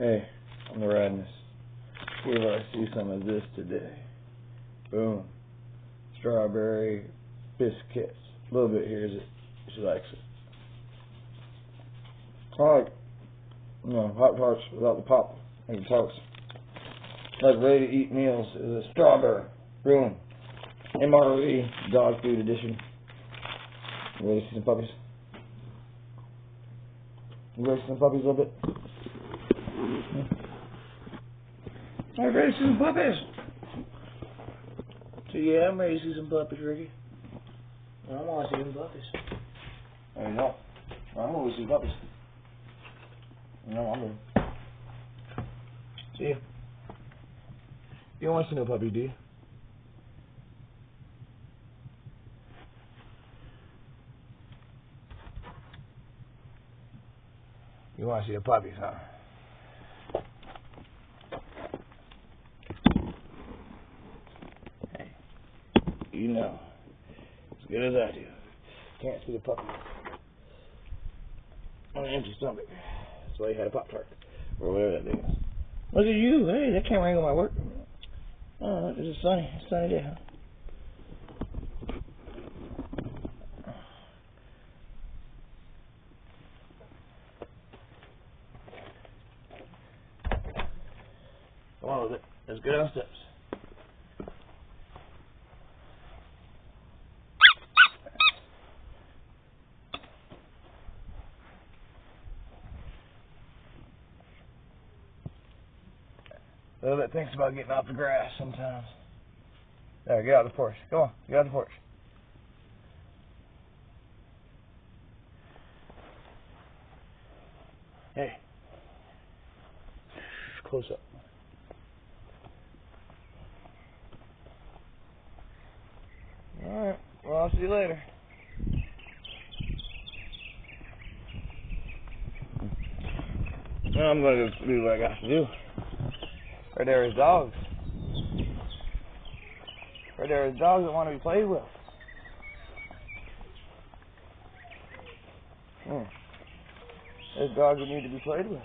Hey, on the radness. See if I see some of this today. Boom. Strawberry biscuits. A little bit here, is it? She likes it. I like, Hot Tarts without the pop and the tarts. Like ready to eat meals is a strawberry. Boom. MRE dog food edition. You ready to see some puppies? You ready to see some puppies a little bit? Are you ready to see some puppies? So yeah, I'm ready to see some puppies, Ricky. I want to see some puppies. No, you don't. I want to see puppies. No, I'm ready. See ya. You don't want to see no puppies, do you? You want to see the puppies, huh? Hey, you know, as good as I do, can't see the puppies on an empty stomach. That's why you had a Pop-Tart, or whatever that thing is. Look at you, hey, that camera ain't gonna work. Oh, it's a sunny day, huh? Come on with it. Let's get on steps. A little bit thinks about getting off the grass sometimes. There, get out of the porch. Come on, get out of the porch. Hey. Close up. Alright, well, I'll see you later. Well, I'm going to go do what I got to do. Right there is dogs. Right there is dogs that want to be played with. There's dogs that need to be played with.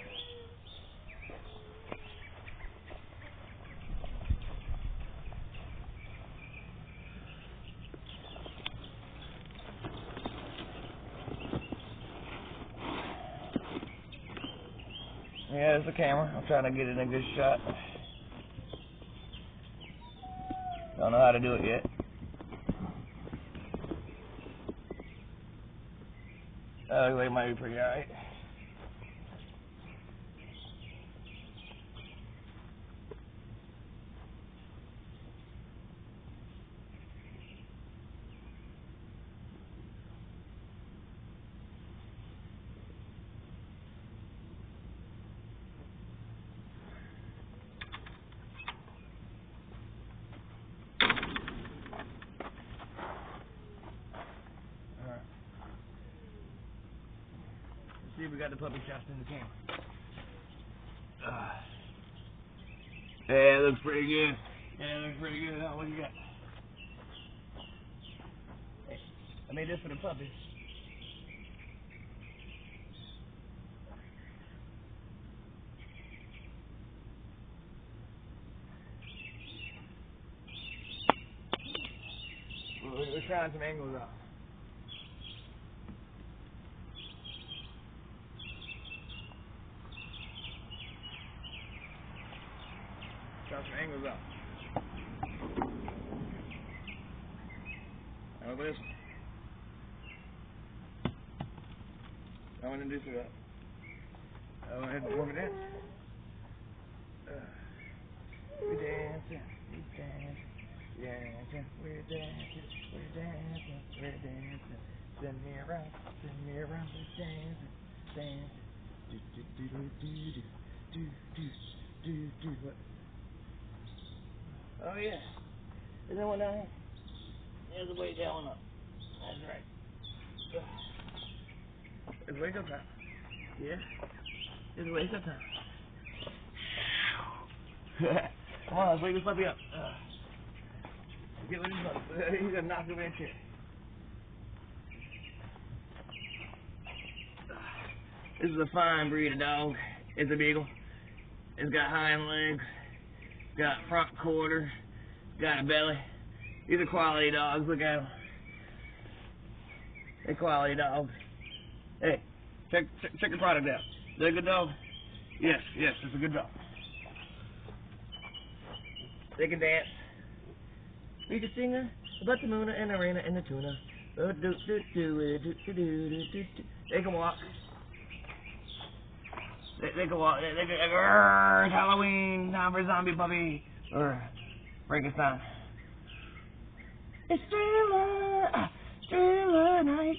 Yeah, there's the camera. I'm trying to get it in a good shot. Don't know how to do it yet. It might be pretty alright. See if we got the puppy shots in the camera. Yeah, it looks pretty good. Yeah, it looks pretty good. Huh? What you got? Hey, I made this for the puppies. We're trying some angles out. Try some angles out. How about this? I want to do that. I want to perform a dance. We're dancing, we're dancing, we're dancing, we're dancing, we're dancing. Send me around, we're dancing, dancing. Do do do do do do do do. What? Oh yeah. Is that one down here? There's a way down up. That's right. It's wake up time. Yeah. It's wake up time. Come on, let's wake this puppy up. Get with his puppy. He's gonna knock him in here. This is a fine breed of dog. It's a beagle. It's got hind legs, got front quarter, got a belly. These are quality dogs. Look at them. They're quality dogs. Hey, check your product out. Is that a good dog? Yes, it's a good dog. They can dance. We can sing about the moon and the rain and the tuna. They can walk. They can walk. They can. It's Halloween time for zombie puppy. Frankenstein. It's Thriller night.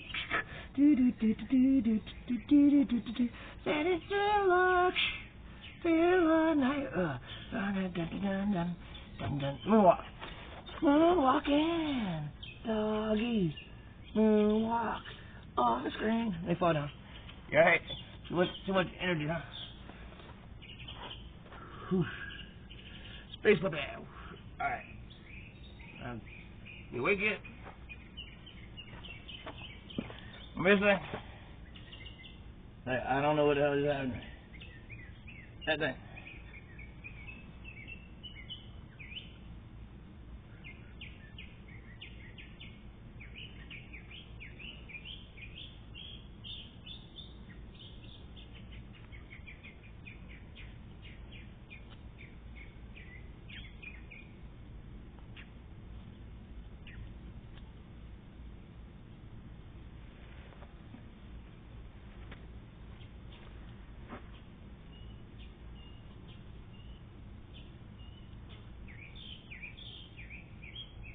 Said it's Thriller night. Moonwalk. Moonwalking. Doggy. Moonwalk. Off the screen. They fall down. You alright? Too much energy, huh? Whew. Space puppy. Alright. You awake yet? Missing? I don't know what the hell is happening. That thing.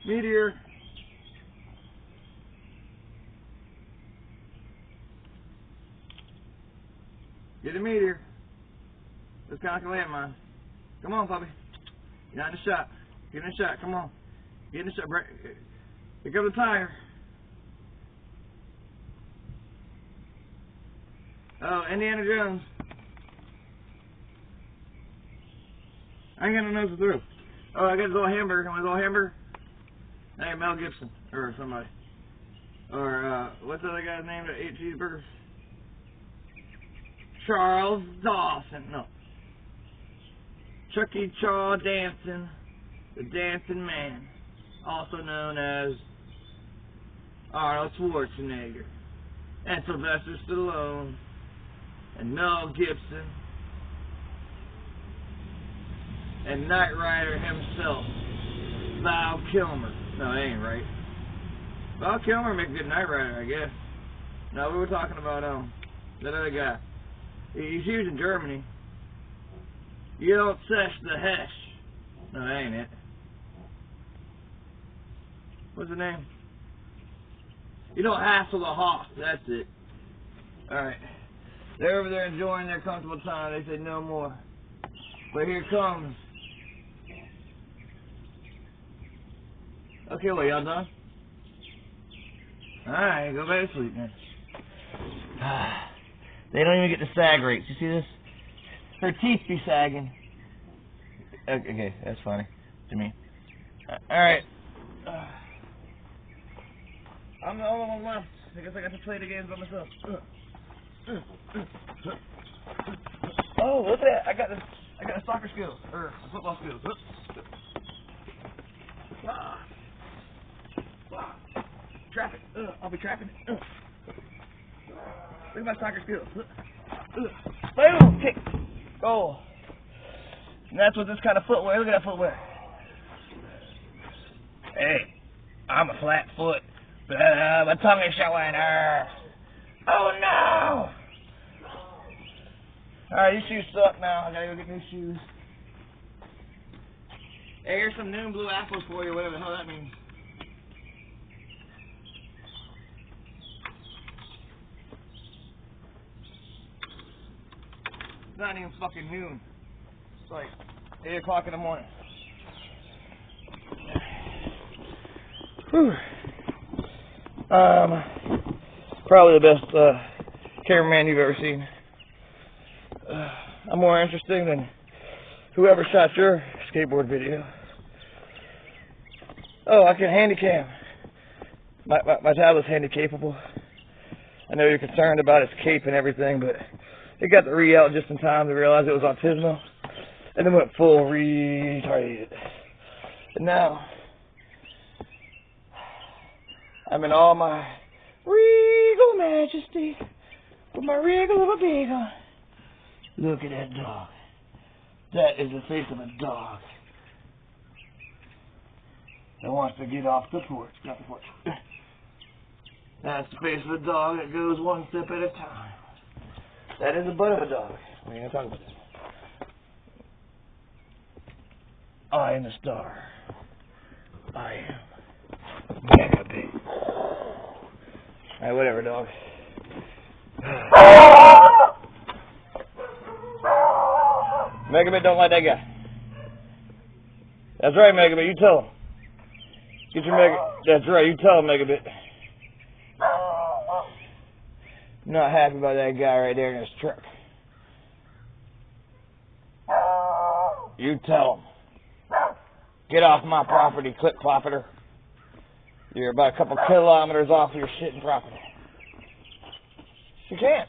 Meteor. Get a meteor. Let's conquer landmine. Come on, puppy. You're not in the shot. Get in the shot. Come on. Get in the shot. Pick up the tire. Oh, Indiana Jones. I ain't got no nose to through. Oh, I got his little hamburger. My little hamburger. Hey, Mel Gibson. Or somebody. Or, what's the other guy's name that ate cheeseburgers? Charles Dawson. No. Chucky Chaw Dancing. The Dancing Man. Also known as Arnold Schwarzenegger. And Sylvester Stallone. And Mel Gibson. And Knight Rider himself, Val Kilmer. No, that ain't right. Val Kilmer make a good Knight Rider, I guess. No, we were talking about that other guy. He's huge in Germany. You don't sesh the Hesh. No, that ain't it. What's the name? You don't hassle the hawk. That's it. Alright. They're over there enjoying their comfortable time. They said no more. But here comes. Okay, well, y'all done? Alright, go back to sleep then. They don't even get the sag rates. You see this? Her teeth be sagging. Okay, that's funny to me. Alright. I'm the only one left. I guess I got to play the games by myself. Oh, look at that. I got a soccer skill. Or a football skill. Trap it. I'll be trapping it. Look at my soccer skills. Boom! Kick. Goal. And that's what this kind of footwear. Look at that footwear. Hey, I'm a flat foot. My tongue is showing. Oh no! Alright, these shoes suck now. I gotta go get new shoes. Hey, here's some noon blue apples for you, whatever the hell that means. It's not even fucking noon. It's like 8 o'clock in the morning. Whew. Probably the best cameraman you've ever seen. I'm more interesting than whoever shot your skateboard video. Oh, I can handycam. My tablet's handy-capable. I know you're concerned about its cape and everything, but it got the re-out just in time to realize it was autismal. And then went full retarded. And now, I'm in all my regal majesty with my regal little beagle. Look at that dog. That is the face of a dog that wants to get off the porch. Not the porch. That's the face of a dog that goes one step at a time. That is the butt of a dog. We ain't gonna talk about that. I am the star. I am Mega Big. Alright, whatever, dog. Megabit don't like that guy. That's right, Megabit. You tell him. Get your Mega. That's right. You tell him, Megabit. Not happy about that guy right there in his truck. You tell him. Get off my property, clip cloppeter. You're about a couple kilometers off your shitting property. You can't.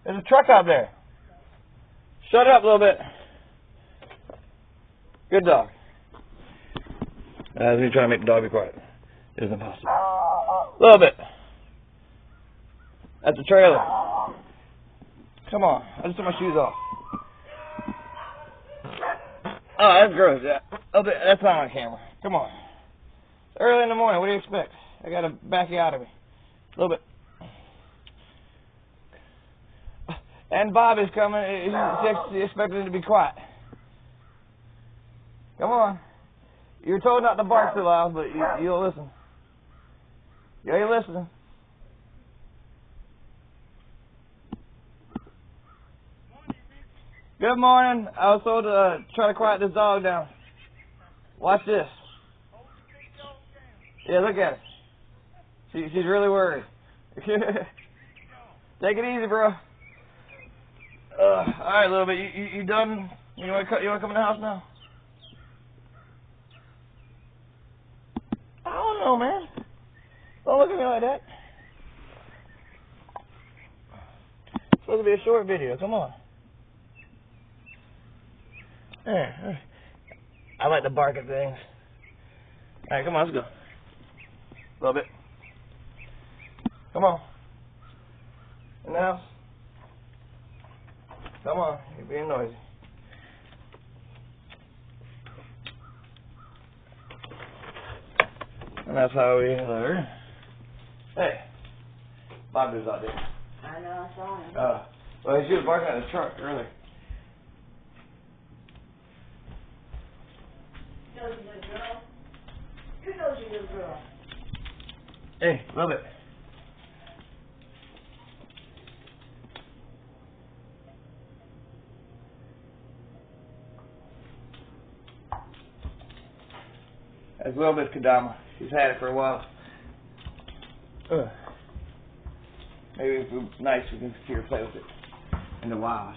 There's a truck out there. Shut up a little bit. Good dog. Let me try to make the dog be quiet. It isn't possible. A little bit. That's the trailer. Come on. I just took my shoes off. Oh, that's gross. That's not on camera. Come on. It's early in the morning. What do you expect? I got to back you out of me. A little bit. And Bob is coming. He's expecting to be quiet. Come on. You're told not to bark too loud, but you'll listen. Yeah, you're listening. Good morning. I was told to try to quiet this dog down. Watch this. Yeah, look at her. She's really worried. Take it easy, bro. Alright, little bit. You done? You want to come in the house now? I don't know, man. Don't look at me like that. It's supposed to be a short video. Come on. Yeah. I like to bark at things. Alright, come on, let's go. A little bit. Come on. In the house. Come on, you're being noisy. And that's how we learn. Hey, Bob is out there. I know, I saw him. Well, he was barking at the truck earlier. Nosy little girl. You nosy little girl. Hey, a little bit. That's a little bit Kadama. She's had it for a while. Maybe if it's nice, we can see her play with it in the wild.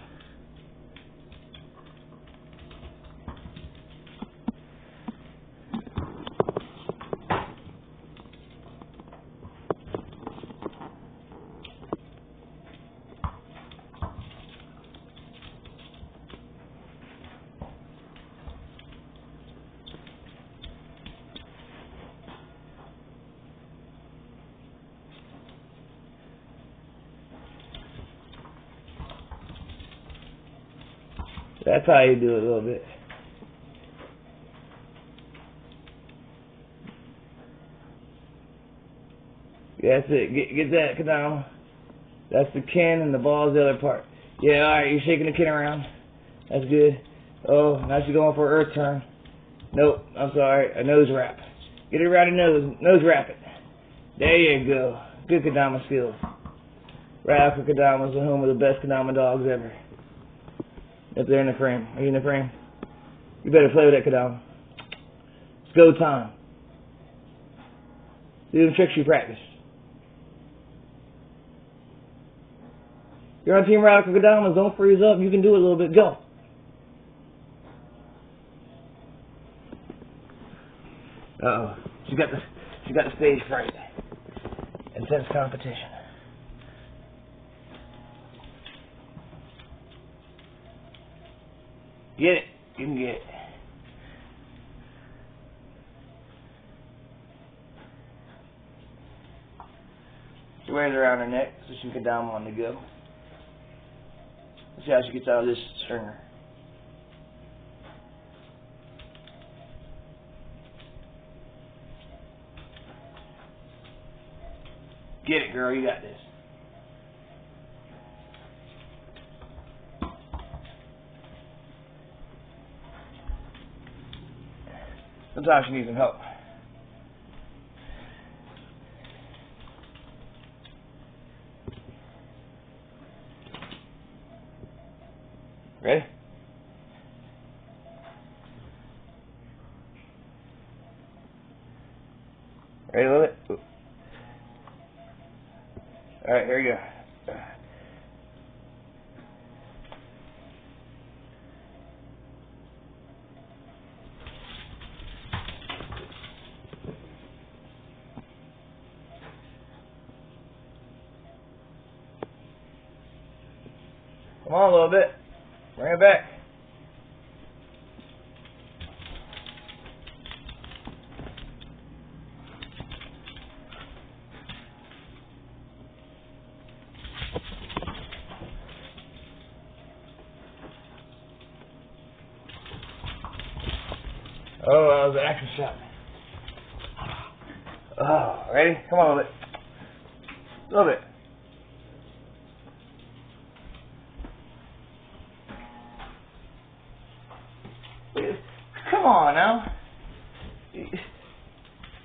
That's how you do it a little bit. That's it. Get that, Kadama. That's the kin and the ball's the other part. Yeah, alright, you're shaking the kin around. That's good. Oh, now she's going for her turn. Nope, I'm sorry. A nose wrap. Get it around the nose. Nose wrap it. There you go. Good Kadama skills. Radical Kadama is the home of the best Kadama dogs ever. Up there in the frame. Are you in the frame? You better play with that Kadama. It's go time. Do the tricks you practice. You're on Team Radical Kadamas. Don't freeze up. You can do it a little bit. Go. Uh-oh. She got the stage fright. Intense competition. Get it. You can get it. She wears it around her neck so she can get down on the go. Let's see how she gets out of this stringer. Get it, girl. You got this. Sometimes she needs some help. Ready? Ready, love it? Alright, here we go. Come on a little bit. Bring it back. Oh, that was an action shot. Oh, ready? Come on a little bit. A little bit. Come on now.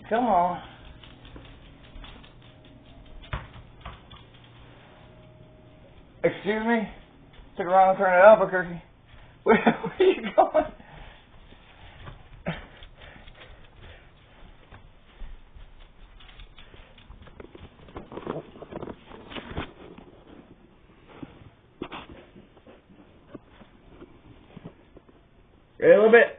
Come on. Excuse me? Took a wrong turn at Albuquerque. Where are you going? Ready a little bit.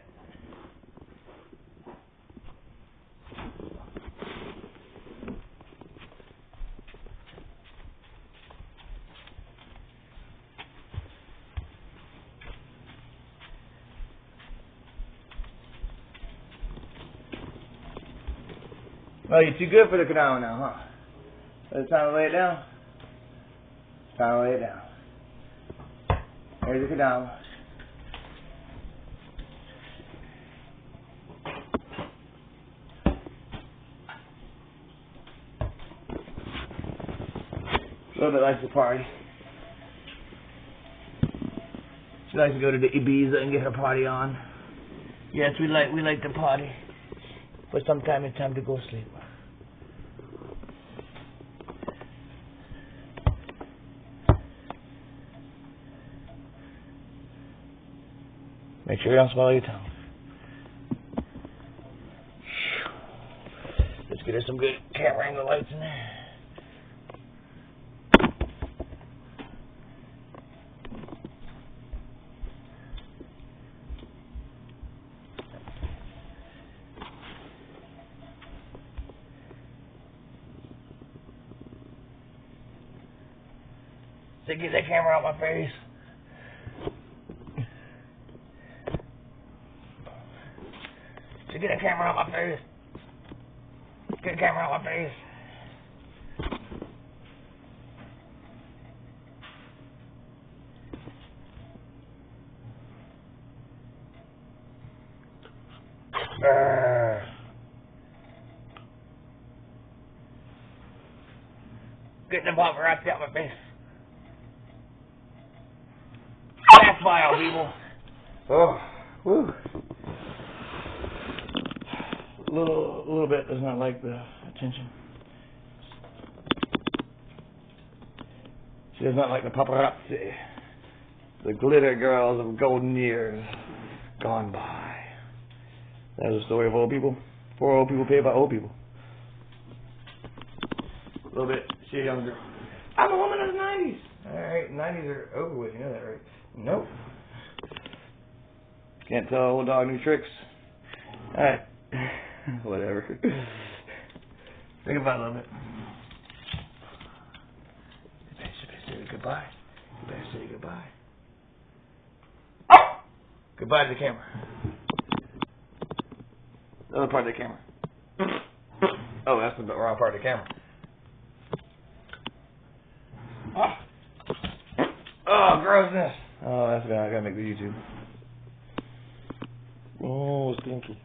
Well, you're too good for the canal now, huh? It's time to lay it down. It's time to lay it down. There's the canal. A little bit likes to party. She likes to go to the Ibiza and get her party on. Yes, we like to party. But sometimes it's time to go sleep. Make sure you don't swallow your tongue. Let's get her some good camera angle lights in there. So get that camera out my face. So get that camera out my face. Get the camera out my face. Get the paparazzi out my face. That's vile, people. Oh, woo. A little bit does not like the attention. She does not like the paparazzi. The glitter girls of golden years gone by. That is a story of old people. Poor old people paid by old people. A little bit. She's a young girl. I'm a woman of the 90s. Alright, 90s are over with. You know that, right? Nope. Can't tell old dog new tricks. Alright. Whatever. Think about it a little bit. You better say goodbye. You better say goodbye. Goodbye to the camera. The other part of the camera. Oh, that's the wrong part of the camera. Oh, grossness. Oh, that's gonna make the YouTube. Oh, stinky.